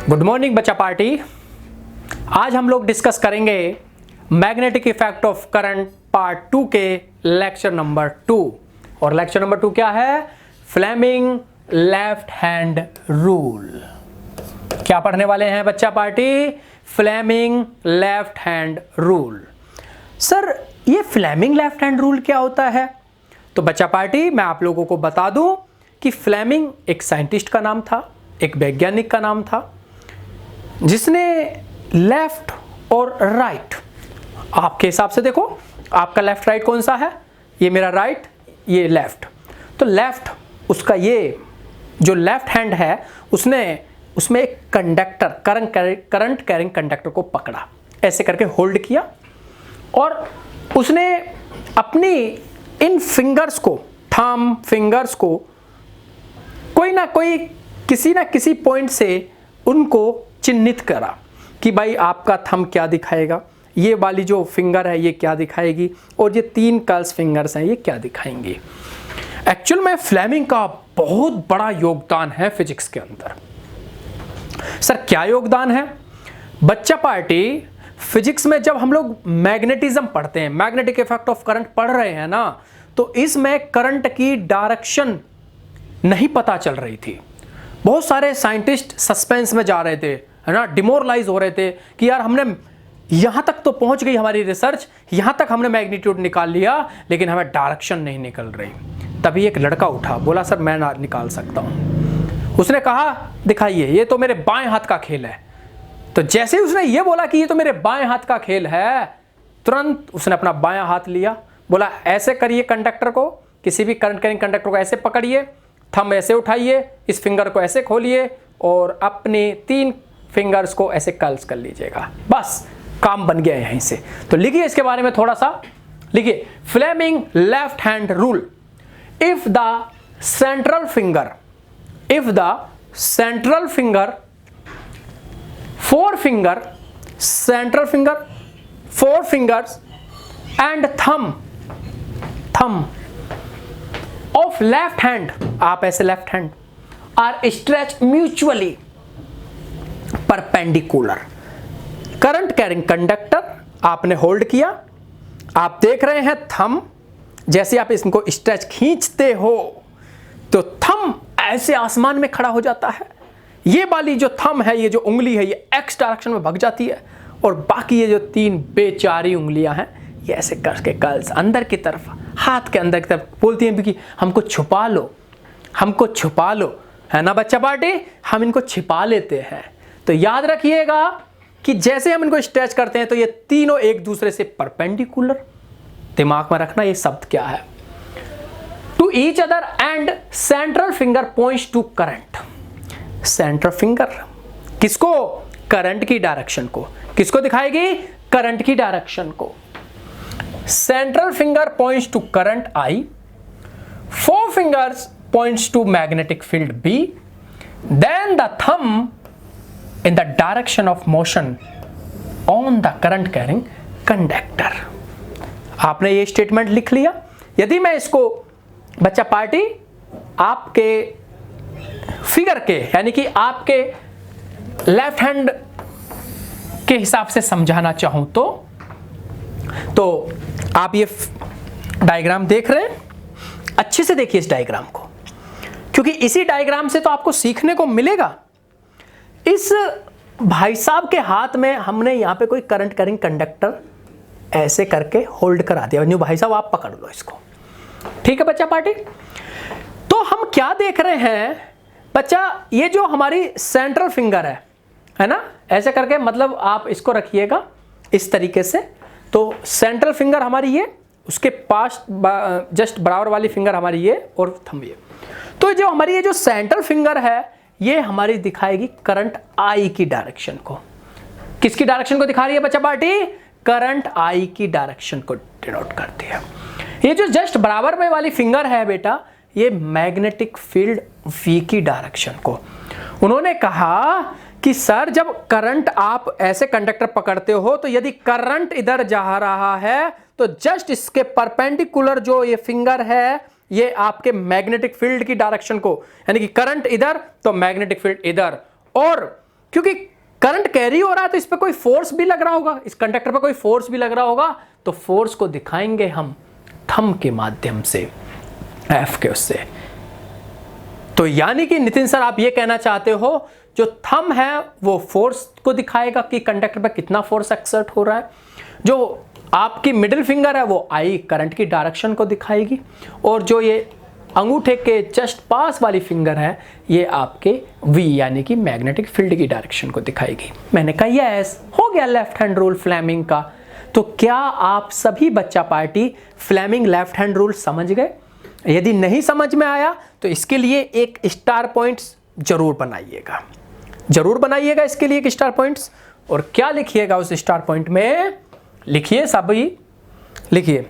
Good morning बच्चा party. आज हम लोग डिस्कस करेंगे magnetic effect of current part 2 के लेक्चर नंबर 2। और लेक्चर नंबर 2 क्या है? Fleming left hand rule. क्या पढ़ने वाले हैं बच्चा party? Fleming left hand rule. Sir ये फ्लेमिंग लेफ्ट हैंड रूल क्या होता है? तो बच्चा पार्टी मैं आप लोगों को बता दूं कि फ्लेमिंग एक साइंटिस्ट का नाम था, एक वैज्ञानिक का नाम था, जिसने लेफ्ट और राइट, आपके हिसाब से देखो आपका लेफ्ट राइट कौन सा है? ये मेरा राइट, ये लेफ्ट। तो लेफ्ट उसका ये जो लेफ्ट हैंड है उसने उसमें एक कंडक्टर करंट कैरिंग कंडक्टर को पकड़ा, ऐसे करके होल्ड किया और उसने अपनी इन फिंगर्स को, थंब फिंगर्स को कोई ना कोई किसी ना किसी पॉइंट से उनको चिन्हित करा कि भाई आपका थंब क्या दिखाएगा, ये वाली जो फिंगर है ये क्या दिखाएगी और ये 3 कर्ल्स फिंगर्स हैं ये क्या दिखाएंगी। एक्चुअल में फ्लेमिंग का बहुत बड़ा योगदान है फिजिक्स के अंदर। सर क्या योगदान है? बच्चा पार्टी फिजिक्स में जब हम लोग मैग्नेटिज्म पढ़ते हैं, मैग्नेटिक इफेक्ट ऑफ करंट पढ़ रहे हैं ना, तो इसमें करंट की डायरेक्शन नहीं पता चल रही थी। बहुत सारे साइंटिस्ट सस्पेंस में जा रहे थे, है ना, डिमोरलाइज हो रहे थे कि यार हमने यहां तक तो पहुंच गई हमारी रिसर्च, यहां तक हमने मैग्नीट्यूड निकाल लिया, लेकिन हमें डायरेक्शन नहीं निकल रही। तभी एक लड़का उठा, बोला सर मैं ना निकाल सकता हूं। उसने कहा दिखाइए, ये तो मेरे बाएं हाथ का खेल है। तो जैसे ही उसने ये बोला कि ये तो मेरे बाएं हाथ का खेल है, तुरंत उसने अपना बायां हाथ लिया, बोला ऐसे करिए कंडक्टर को, किसी भी करंट कैरिंग कंडक्टर को ऐसे पकड़िए, थंब ऐसे उठाइए, इस फिंगर को ऐसे खोलिए और अपने 3 फिंगर्स को ऐसे कर्ल्स कर लीजिएगा। बस काम बन गया यहीं से। तो लिखिए इसके बारे में थोड़ा सा, लिखिए Fleming left hand rule. If the central finger 4 fingers and thumb of left hand, आप ऐसे left hand, are stretch mutually perpendicular. Current carrying conductor आपने होल्ड किया, आप देख रहे हैं थंब, जैसे आप इसको स्ट्रेच खींचते हो तो थंब ऐसे आसमान में खड़ा हो जाता है। ये वाली जो थंब है, ये जो उंगली है, ये एक्स डायरेक्शन में भाग जाती है और बाकी ये जो 3 बेचारी उंगलियां हैं ये ऐसे करके कर्ल्स अंदर की तरफ, हाथ के अंदर की तरफ बोलती हैं कि हमको छुपा लो, हमको छुपा लो, है ना बच्चा पार्टी, हम इनको छिपा लेते हैं। तो याद रखिएगा कि जैसे हम इनको स्ट्रेच करते हैं तो ये तीनों एक दूसरे से परपेंडिकुलर, दिमाग में रखना ये शब्द क्या है, to each other and central finger points to current. Central finger किसको? करंट की डायरेक्शन को। किसको दिखाएगी? करंट की डायरेक्शन को। Central finger points to current I, 4 fingers points to magnetic field B, then the thumb in the direction of motion on the current carrying conductor। आपने ये statement लिख लिया। यदि मैं इसको बच्चा पार्टी आपके फिगर के, यानी कि आपके लेफ्ट हैंड के हिसाब से समझाना चाहूं तो आप ये डायग्राम देख रहे हैं, अच्छे से देखिए इस डायग्राम को, क्योंकि इसी डायग्राम से तो आपको सीखने को मिलेगा। इस भाई साहब के हाथ में हमने यहां पे कोई करंट कैरिंग कंडक्टर ऐसे करके होल्ड करा दिया। न्यू भाई साहब आप पकड़ लो इसको, ठीक है बच्चा पार्टी। तो हम क्या देख रहे हैं बच्चा, ये जो हमारी सेंट्रल फिंगर है ना, ऐसे करके, मतलब आप इसको रखिएगा इस तरीके से। तो सेंट्रल फिंगर हमारी ये, उसके पास जस्ट बराबर वाली फिंगर हमारी ये और थंब ये। तो जो हमारी ये जो सेंट्रल फिंगर है ये हमारी दिखाएगी करंट I की डायरेक्शन को। किसकी डायरेक्शन को दिखा रही है बच्चा पार्टी? करंट I की डायरेक्शन को डिनोट करती है। ये जो जस्ट बराबर में वाली फिंगर है बेटा, ये मैग्नेटिक फील्ड V की डायरेक्शन को। उन्होंने कहा कि सर जब करंट आप ऐसे कंडक्टर पकड़ते हो तो यदि करंट इधर जा रहा है तो जस्ट इसके परपेंडिकुलर जो ये फिंगर है ये आपके मैग्नेटिक फील्ड की डायरेक्शन को, यानी कि करंट इधर तो मैग्नेटिक फील्ड इधर, और क्योंकि करंट कैरी हो रहा है तो इस पर कोई फोर्स भी लग रहा होगा, इस कंडक्टर पर कोई फोर्स भी लग रहा होगा, तो फोर्स को दिखाएंगे हम थंब के माध्यम से, एफ के उससे। तो यानी कि नितिन सर आप ये कहना चाहते हो जो थंब है वो फोर्स को दिखाएगा कि कंडक्टर पर कितना फोर्स एक्सर्ट हो रहा है, जो आपकी मिडिल फिंगर है वो आई करंट की डायरेक्शन को दिखाएगी, और जो ये अंगूठे के जस्ट पास वाली फिंगर है ये आपके V यानी कि मैग्नेटिक फील्ड की डायरेक्शन को दिखाएगी। मैंने कहा यस, हो गया लेफ्ट हैंड रूल फ्लेमिंग का। तो क्या आप सभी बच्चा party Fleming left hand rule समझ गए? यदि नहीं समझ में आया तो इसके लिए एक स्टार पॉइंट्स जरूर बनाइएगा, जरूर बनाइएगा इसके लिए एक स्टार पॉइंट्स। और क्या लिखिएगा उस स्टार पॉइंट में? लिखिए सभी, लिखिए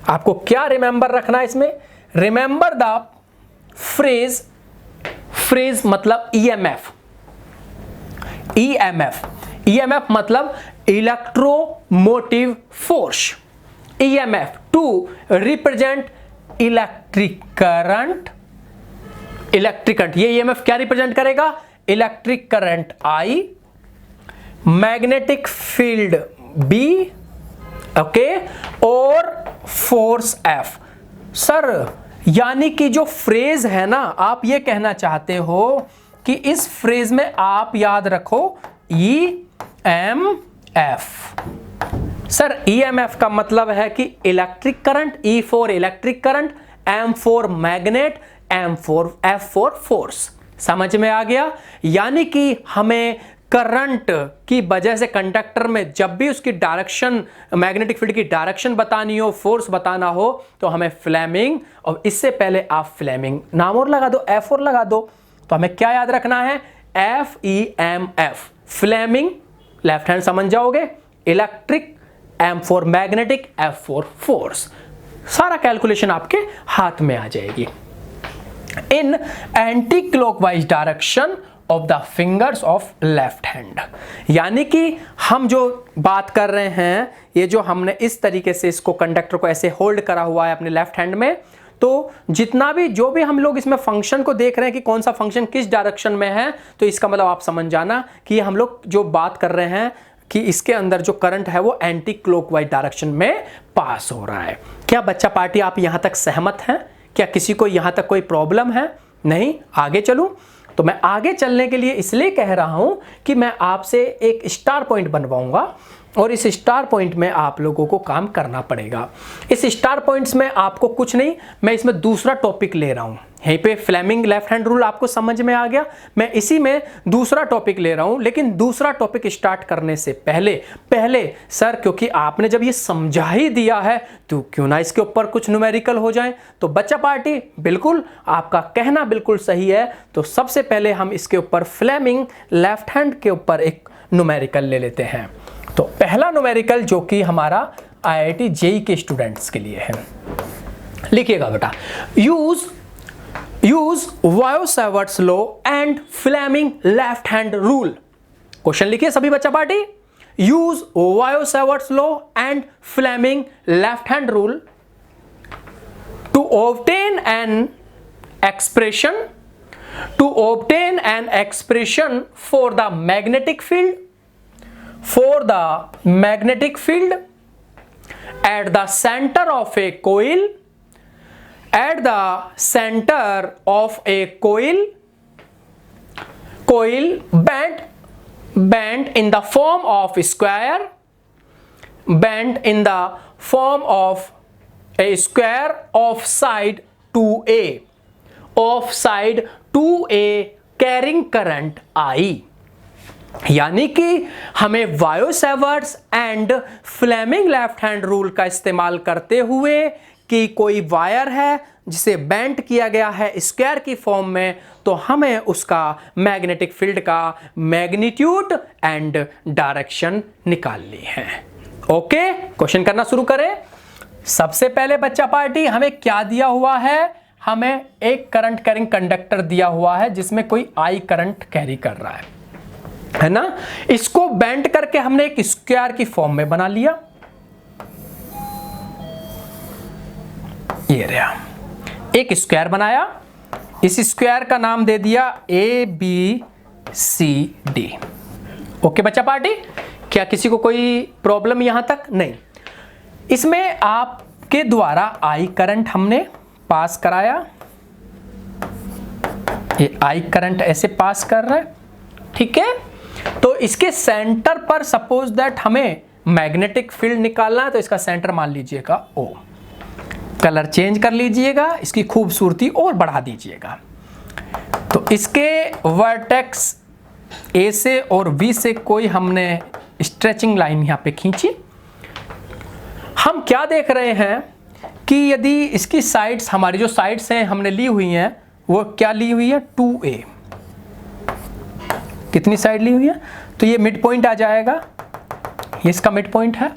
आपको क्या रिमेंबर रखना है इसमें। रिमेंबर द फ्रेज, फ्रेज मतलब ईएमएफ, ईएमएफ, ईएमएफ मतलब electromotive force, EMF to represent electric current, electric current, ये ईएमएफ क्या रिप्रेजेंट करेगा? Electric current I, magnetic field B, okay, और फोर्स एफ। सर यानी कि जो फ्रेज है ना, आप ये कहना चाहते हो कि इस फ्रेज में आप याद रखो E M F. Sir E M F का मतलब है कि electric current, E for electric current, M for magnet, M for F for force. समझ में आ गया? यानी कि हमें करंट की वजह से कंडक्टर में जब भी उसकी डायरेक्शन, मैग्नेटिक फील्ड की डायरेक्शन बतानी हो, फोर्स बताना हो, तो हमें फ्लेमिंग, और इससे पहले आप फ्लेमिंग नाम और लगा दो, एफ और लगा दो। तो हमें क्या याद रखना है? F E M F, Fleming left hand समझ जाओगे, electric, M for magnetic, F for force. सारा कैलकुलेशन आपके हाथ में आ जाएगी। In anticlockwise direction of the fingers of left hand, यानी कि हम जो बात कर रहे हैं, ये जो हमने इस तरीके से इसको कंडक्टर को ऐसे होल्ड करा हुआ है अपने लेफ्ट हैंड में, तो जितना भी जो भी हम लोग इसमें फंक्शन को देख रहे हैं कि कौन सा फंक्शन किस डायरेक्शन में है, तो इसका मतलब आप समझ जाना कि हम लोग जो बात कर रहे हैं कि इसके अंदर जो करंट है वो एंटी क्लॉकवाइज डायरेक्शन में पास हो रहा है। क्या बच्चा पार्टी आप यहां तक सहमत हैं? क्या किसी को यहां तक कोई प्रॉब्लम है? नहीं? आगे चलूं? तो मैं आगे चलने के लिए इसलिए कह रहा हूं कि मैं आपसे एक स्टार पॉइंट बनवाऊंगा, और इस स्टार पॉइंट में आप लोगों को काम करना पड़ेगा। इस स्टार पॉइंट्स में आपको कुछ नहीं, मैं इसमें दूसरा टॉपिक ले रहा हूं। यहीं पे फ्लेमिंग लेफ्ट हैंड रूल आपको समझ में आ गया, मैं इसी में दूसरा टॉपिक ले रहा हूं। लेकिन दूसरा टॉपिक स्टार्ट करने से पहले सर, क्योंकि आपने जब ये समझा ही दिया है तो क्यों ना इसके ऊपर कुछ न्यूमेरिकल हो जाए। तो बच्चा पार्टी बिल्कुल आपका कहना बिल्कुल सही है। तो सबसे पहले हम इसके ऊपर फ्लेमिंग लेफ्ट हैंड के ऊपर एक न्यूमेरिकल ले लेते हैं। तो पहला न्यूमेरिकल जो कि हमारा IIT JEE के स्टूडेंट्स के लिए है, लिखिएगा बेटा, use Biot Savart's law and Fleming left hand rule. Question लिखिए सभी बच्चा party, use Biot Savart's law and Fleming left hand rule to obtain an expression for the magnetic field, at the center of a coil, bent in the form of square, of side 2A carrying current I। यानी कि हमें Biot Savart's and Fleming left hand rule का इस्तेमाल करते हुए कि कोई wire है जिसे बेंट किया गया है स्क्वायर की फॉर्म में, तो हमें उसका मैग्नेटिक फील्ड का मैग्नीट्यूड एंड डायरेक्शन निकालनी है। ओके, क्वेश्चन करना शुरू करें। सबसे पहले बच्चा पार्टी हमें क्या दिया हुआ है? हमें एक करंट कैरिंग कंडक्टर दिया हुआ है जिसमें कोई आई करंट कैरी कर रहा है ना। इसको बेंट करके हमने एक स्क्वायर की फॉर्म में बना लिया, ये रहा, एक स्क्वायर बनाया। इस स्क्वायर का नाम दे दिया ABCD। ओके बच्चा पार्टी, क्या किसी को कोई प्रॉब्लम यहां तक? नहीं। इसमें आपके द्वारा आई करंट हमने पास कराया, ये आई करंट ऐसे पास कर रहा है, ठीक है। तो इसके सेंटर पर सपोज दैट हमें मैग्नेटिक फील्ड निकालना है, तो इसका सेंटर मान लीजिएगा O। कलर चेंज कर लीजिएगा, इसकी खूबसूरती और बढ़ा दीजिएगा। तो इसके वर्टेक्स A से और B से कोई हमने स्ट्रेचिंग लाइन यहां पे खींची। हम क्या देख रहे हैं कि यदि इसकी साइड्स, हमारी जो साइड्स हैं हमने ली हुई हैं, वो क्या ली हुई है? 2A। कितनी साइड ली हुई है? तो ये मिड पॉइंट आ जाएगा, ये इसका मिड पॉइंट है।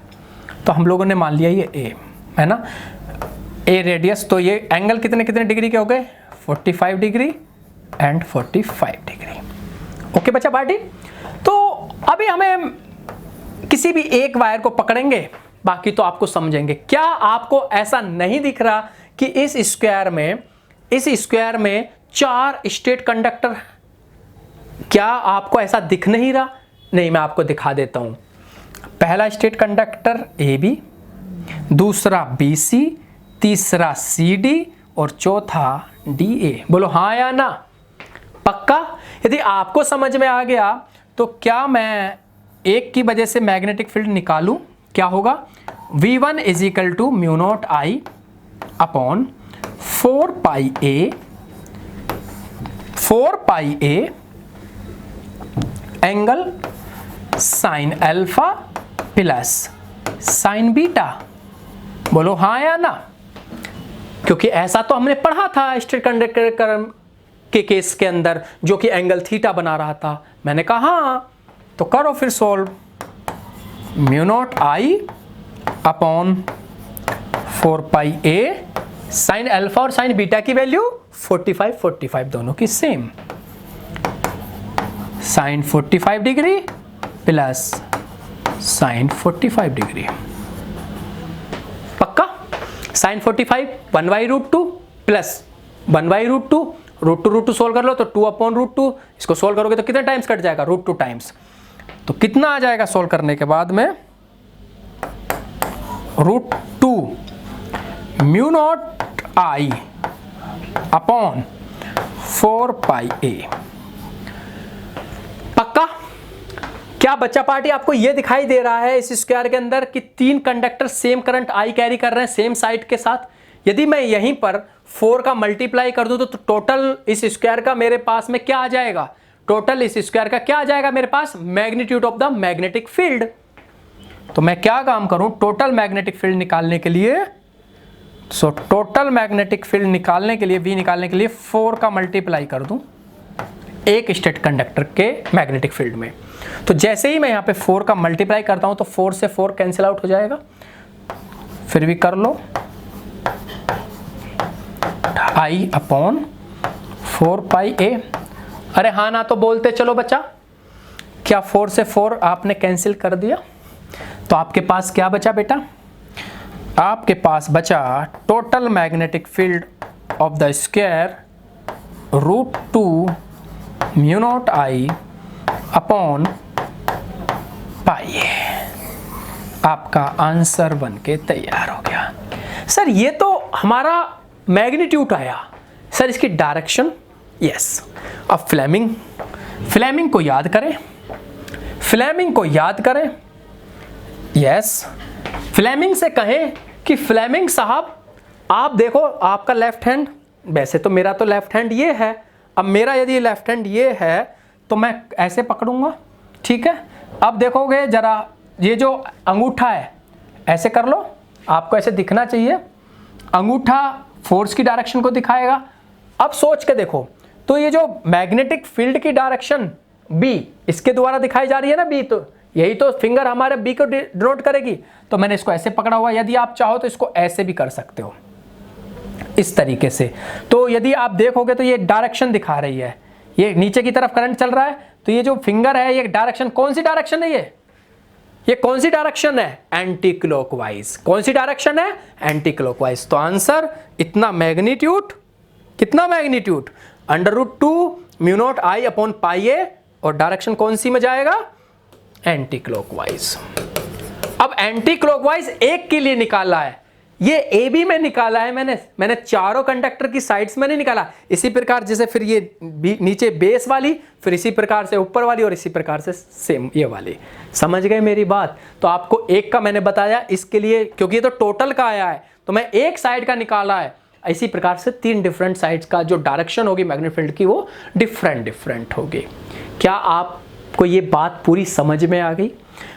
तो हम लोगों ने मान लिया ये A है ना, A रेडियस। तो ये एंगल कितने कितने डिग्री के हो गए? 45 डिग्री एंड 45 डिग्री। ओके बच्चा पार्टी। तो अभी हमें किसी भी एक वायर को पकड़ेंगे, बाकी तो आपको समझेंगे। क्या आपको ऐसा नहीं दिख रहा कि इस स्क्वायर में 4 स्ट्रेट कंडक्टर? क्या आपको ऐसा दिख नहीं रहा? नहीं, मैं आपको दिखा देता हूं। पहला स्ट्रेट कंडक्टर AB, दूसरा BC, तीसरा CD और चौथा DA। बोलो हाँ या ना? पक्का? यदि आपको समझ में आ गया तो क्या मैं एक की वजह से मैग्नेटिक फील्ड निकालूं? क्या होगा? V1 is equal to mu naught I upon 4 pi A angle sine alpha plus sine beta. बोलो हाँ या ना? क्योंकि ऐसा तो हमने पढ़ा था स्ट्रेट कंडक्टर के केस के अंदर, जो कि एंगल थीटा बना रहा था। मैंने कहा हाँ, तो करो फिर solve. Mu naught I upon 4 pi A sine alpha और साइन बीटा की वैल्यू 45 दोनों की same, sine 45 degree plus sine 45 degree. पक्का? साइन 45 1/√2 प्लस 1/√2, √2 सोल्व कर लो तो 2/√2। इसको सोल्व करोगे तो कितने टाइम्स कट जाएगा? √2 टाइम्स। तो कितना आ जाएगा सोल्व करने के बाद में? √2 mu naught I upon 4 pi A। पक्का? क्या बच्चा पार्टी आपको यह दिखाई दे रहा है इस स्क्वायर के अंदर कि 3 conductor same current I carry कर रहे हैं सेम साइड के साथ? यदि मैं यहीं पर 4 का मल्टीप्लाई कर दूं तो टोटल इस स्क्वायर का मेरे पास में क्या आ जाएगा? टोटल इस स्क्वायर का क्या आ जाएगा मेरे पास? Magnitude of the magnetic field. तो मैं क्या काम करूं टोटल मैग्नेटिक फील्ड निकालने के लिए? टोटल मैग्नेटिक फील्ड निकालने के लिए, V निकालने के लिए 4 का मल्टीप्लाई कर दूं एक स्ट्रेट कंडक्टर के मैग्नेटिक फील्ड में। तो जैसे ही मैं यहां पे 4 का मल्टीप्लाई करता हूं तो 4 से 4 कैंसिल आउट हो जाएगा। फिर भी कर लो, I अपॉन 4 पाई A। अरे हाँ ना तो बोलते चलो बच्चा। क्या 4 से 4 आपने कैंसिल कर दिया? तो आपके पास क्या बचा बेटा? आपके पास बचा total magnetic field of the square √2 mu naught I upon pi A। आपका आंसर बन के तैयार हो गया। सर ये तो हमारा मैग्नीट्यूड आया, सर इसकी डायरेक्शन? यस। अब फ्लेमिंग को याद करें, यस। फ्लेमिंग से कहें कि फ्लेमिंग साहब आप देखो, आपका लेफ्ट हैंड, वैसे तो मेरा तो लेफ्ट हैंड ये है, अब मेरा यदि लेफ्ट हैंड ये है तो मैं ऐसे पकड़ूंगा, ठीक है। अब देखोगे जरा, ये जो अंगूठा है ऐसे कर लो, आपको ऐसे दिखना चाहिए। अंगूठा फोर्स की डायरेक्शन को दिखाएगा। अब सोच के देखो, तो ये जो मैग्नेटिक फील्ड की डायरेक्शन B इसके द्वारा दिखाई जा रही है ना, B, तो यही तो फिंगर हमारे B को डिनोट करेगी। तो मैंने इसको ऐसे पकड़ा हुआ, यदि आप चाहो तो इसको ऐसे भी कर सकते हो, इस तरीके से। तो यदि आप देखोगे तो ये डायरेक्शन दिखा रही है, ये नीचे की तरफ करंट चल रहा है, तो ये जो फिंगर है ये डायरेक्शन, कौन सी डायरेक्शन है ये कौन सी डायरेक्शन है? Anti clockwise. कौन सी डायरेक्शन है? Anti clockwise. तो आंसर इतना मैग्नीट्यूड, कितना magnitude? √2 mu naught I upon pi A, और डायरेक्शन कौन सी में जाएगा? Anti clockwise. अब एंटी क्लॉकवाइज एक के लिए निकाला है, ये ए बी में निकाला है मैंने चारों कंडक्टर की साइड्स में नहीं निकाला। इसी प्रकार जैसे फिर ये नीचे बेस वाली, फिर इसी प्रकार से ऊपर वाली, और इसी प्रकार से सेम ये वाली। समझ गए मेरी बात? तो आपको एक का मैंने बताया इसके लिए, क्योंकि ये तो टोटल का आया है तो मैं एक साइड का निकाला है। इसी प्रकार से 3 डिफरेंट साइड्स का जो डायरेक्शन होगी मैग्नेटिक फील्ड की वो डिफरेंट होगी। क्या आपको ये बात पूरी समझ में आ गई?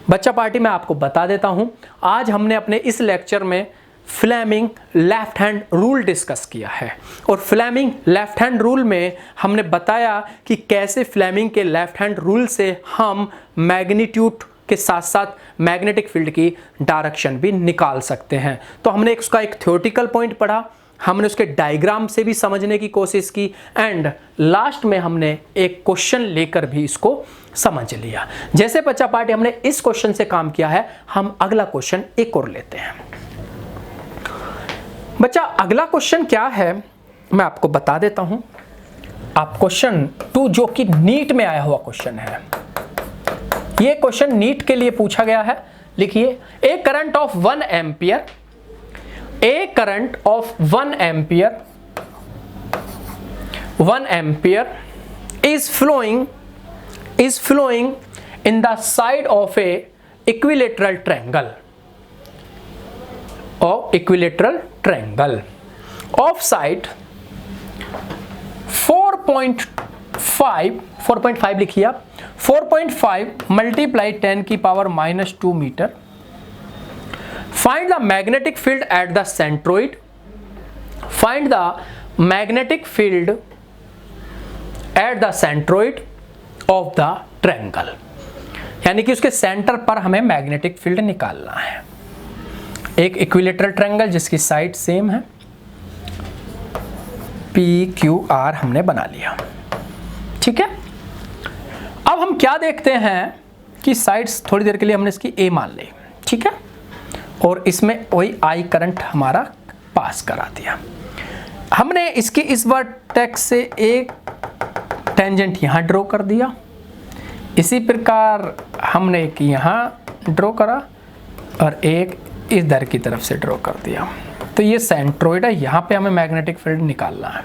बच्चा पार्टी मैं आपको बता देता हूं, आज हमने अपने इस लेक्चर में Fleming left hand rule discuss किया है। और फ्लेमिंग लेफ्ट हैंड रूल में हमने बताया कि कैसे फ्लेमिंग के लेफ्ट हैंड रूल से हम मैग्नीट्यूड के साथ साथ मैग्नेटिक फील्ड की डायरेक्शन भी निकाल सकते हैं। तो हमने उसका एक थ्योरेटिकल पॉइंट पढ़ा, हमने उसके डायग्राम से भी समझने की कोशिश की, एंड लास्ट में हमने एक क्वेश्चन लेकर भी इसको समझ लिया। जैसे बच्चा पार्टी हमने इस क्वेश्चन से काम किया है, हम अगला क्वेश्चन एक और लेते हैं। बच्चा अगला क्वेश्चन क्या है मैं आपको बता देता हूं। आप क्वेश्चन 2 जो कि नीट में आया हुआ क्वेश्चन है, ये क्वेश्चन नीट के लिए पूछा गया है। लिखिए, a current of 1 ampere, a current of 1 ampere is flowing in the side of a equilateral triangle of side 4.5 लिखिए आप, 4.5 multiply 10 की power -2 metre. Find the magnetic field at the centroid. Find the magnetic field at the centroid of the triangle. यानी कि उसके centre पर हमें magnetic field निकालना है। एक इक्विलेटरल ट्रायंगल जिसकी साइड सेम है, PQR हमने बना लिया। ठीक है, अब हम क्या देखते हैं कि साइड्स थोड़ी देर के लिए हमने इसकी A मान ली। ठीक है, और इसमें वही I करंट हमारा पास करा दिया। हमने इसकी इस वर्टेक्स से एक टेंजेंट यहाँ ड्रॉ कर दिया, इसी प्रकार हमने एक यहाँ ड्रॉ करा और एक इधर की तरफ से ड्रॉ कर दिया। तो ये सेंट्रोइड है, यहाँ पे हमें मैग्नेटिक फील्ड निकालना है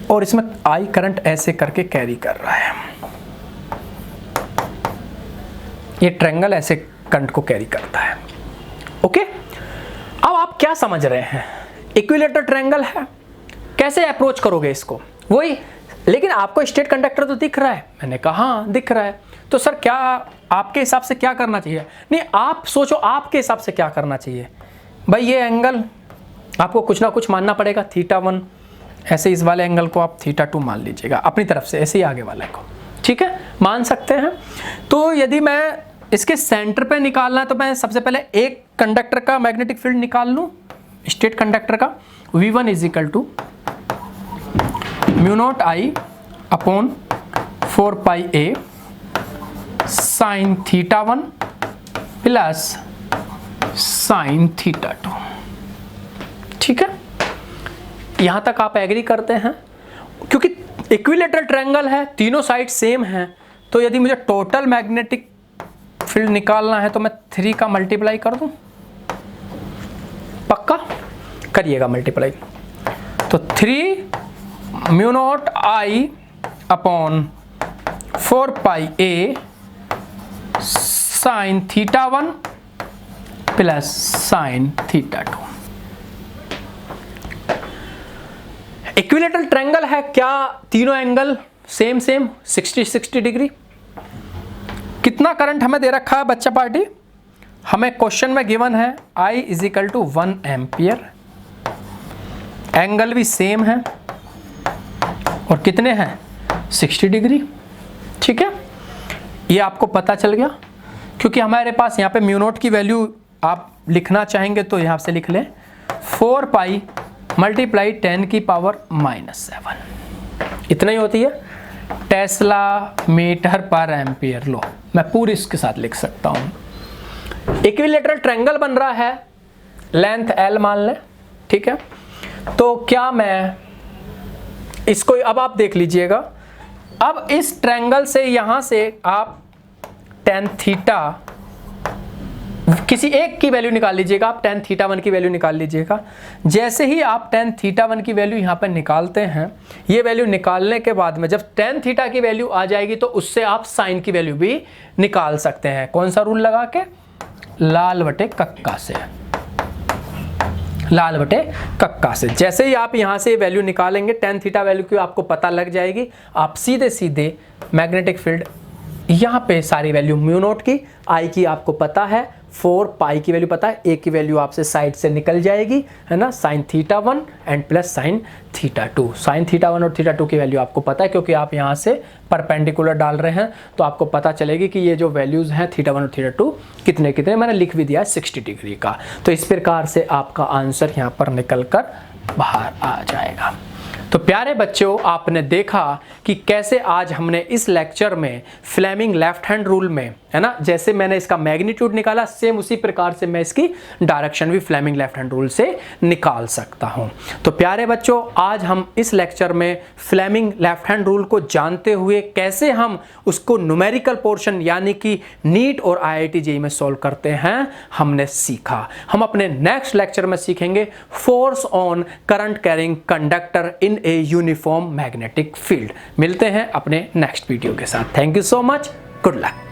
और इसमें I करंट ऐसे करके कैरी कर रहा है। ये ट्रायंगल ऐसे करंट को कैरी करता है। ओके, अब आप क्या समझ रहे हैं? इक्विलेटरल ट्रायंगल है, कैसे अप्रोच करोगे इसको? वही, लेकिन आपको स्ट्रेट कंडक्टर तो दिख रहा है। मैंने कहा हाँ दिख रहा है, तो सर क्या आपके हिसाब से क्या करना चाहिए? नहीं, आप सोचो आपके हिसाब से क्या करना चाहिए। भाई ये एंगल आपको कुछ ना कुछ मानना पड़ेगा, θ1, ऐसे इस वाले एंगल को आप θ2 मान लीजिएगा अपनी तरफ से, ऐसे ही आगे वाले को। ठीक है, मान सकते हैं। तो यदि मैं इसके सेंटर पे निकालना है तो मैं सबसे पहले एक कंडक्टर का मैग्नेटिक फील्ड निकाल लूं, स्ट्रेट कंडक्टर का। V1 is equal to μ0I upon 4πA sine θ1 plus sine θ2। ठीक है, यहां तक आप एग्री करते हैं? क्योंकि इक्विलेटरल ट्रायंगल है, तीनों साइड सेम हैं, तो यदि मुझे टोटल मैग्नेटिक फील्ड निकालना है तो मैं 3 का मल्टीप्लाई कर दूं। पक्का करिएगा मल्टीप्लाई। तो 3 μ0I upon 4πA sine θ1 plus sine θ2। Equilateral triangle है, क्या तीनों एंगल सेम 60 डिग्री। कितना करंट हमें दे रखा है बच्चा पार्टी? हमें क्वेश्चन में गिवन है I is equal to 1 ampere, angle भी सेम है और कितने हैं 60 डिग्री। ठीक है, ये आपको पता चल गया, क्योंकि हमारे पास यहाँ पे μ0 की वैल्यू आप लिखना चाहेंगे तो यहाँ से लिख लें 4π मल्टीप्लाई 10 की पावर -7, इतना ही होती है टेस्ला मीटर पर एम्पियर। लो मैं पूरी इसके साथ लिख सकता हूं। इक्विलेटरल ट्रायंगल बन रहा है, लेंथ L मान लें। ठीक है, तो क्या मैं इसको, अब आप देख लीजिएगा, अब इस ट्रायंगल से यहां से आप tan थीटा किसी एक की वैल्यू निकाल लीजिएगा, आप tan थीटा 1 की वैल्यू निकाल लीजिएगा। जैसे ही आप tan थीटा 1 की वैल्यू यहाँ पर निकालते हैं, ये वैल्यू निकालने के बाद में जब tan थीटा की वैल्यू आ जाएगी तो उससे आप साइन की वैल्यू भी निकाल सकते हैं। कौन सा रूल लगा के? लाल बटे कक्का से, लाल बटे कक्का से। जैसे ही आप यहाँ से वैल्यू निकालेंगे, tan थीटा वैल्यू की आपको पता लग जाएगी, आप सीधे सीधे मैग्नेटिक फील्ड यहाँ पे सारी वैल्यू म्यू नोट की, आई की आपको पता है, 4 पाई की वैल्यू पता है, ए की वैल्यू आपसे साइड से निकल जाएगी, है ना, sine theta 1 and plus sine theta 2। Sine theta 1 और थीटा 2 की वैल्यू आपको पता है क्योंकि आप यहाँ से परपेंडिकुलर डाल रहे हैं, तो आपको पता चलेगी कि ये जो वैल्यूज़ हैं थीटा 1 और थीटा 2 कितने कितने, मैंने लिख भी दिया है 60 डिग्री का। तो इस प्रकार से आपका आंसर यहाँ पर निकल कर बाहर आ जाएगा। तो प्यारे बच्चों, आपने देखा कि कैसे आज हमने इस लेक्चर में फ्लेमिंग लेफ्ट हैंड रूल में, है ना, जैसे मैंने इसका मैग्नीट्यूड निकाला, सेम उसी प्रकार से मैं इसकी डायरेक्शन भी फ्लेमिंग लेफ्ट हैंड रूल से निकाल सकता हूं। तो प्यारे बच्चों, आज हम इस लेक्चर में फ्लेमिंग लेफ्ट हैंड रूल को जानते हुए कैसे हम उसको न्यूमेरिकल पोर्शन यानी कि नीट और IIT JEE में सॉल्व करते हैं, हमने सीखा। हम अपने नेक्स्ट लेक्चर में सीखेंगे force on current carrying conductor in a uniform magnetic field. मिलते हैं अपने नेक्स्ट वीडियो के साथ। Thank you so much, good luck.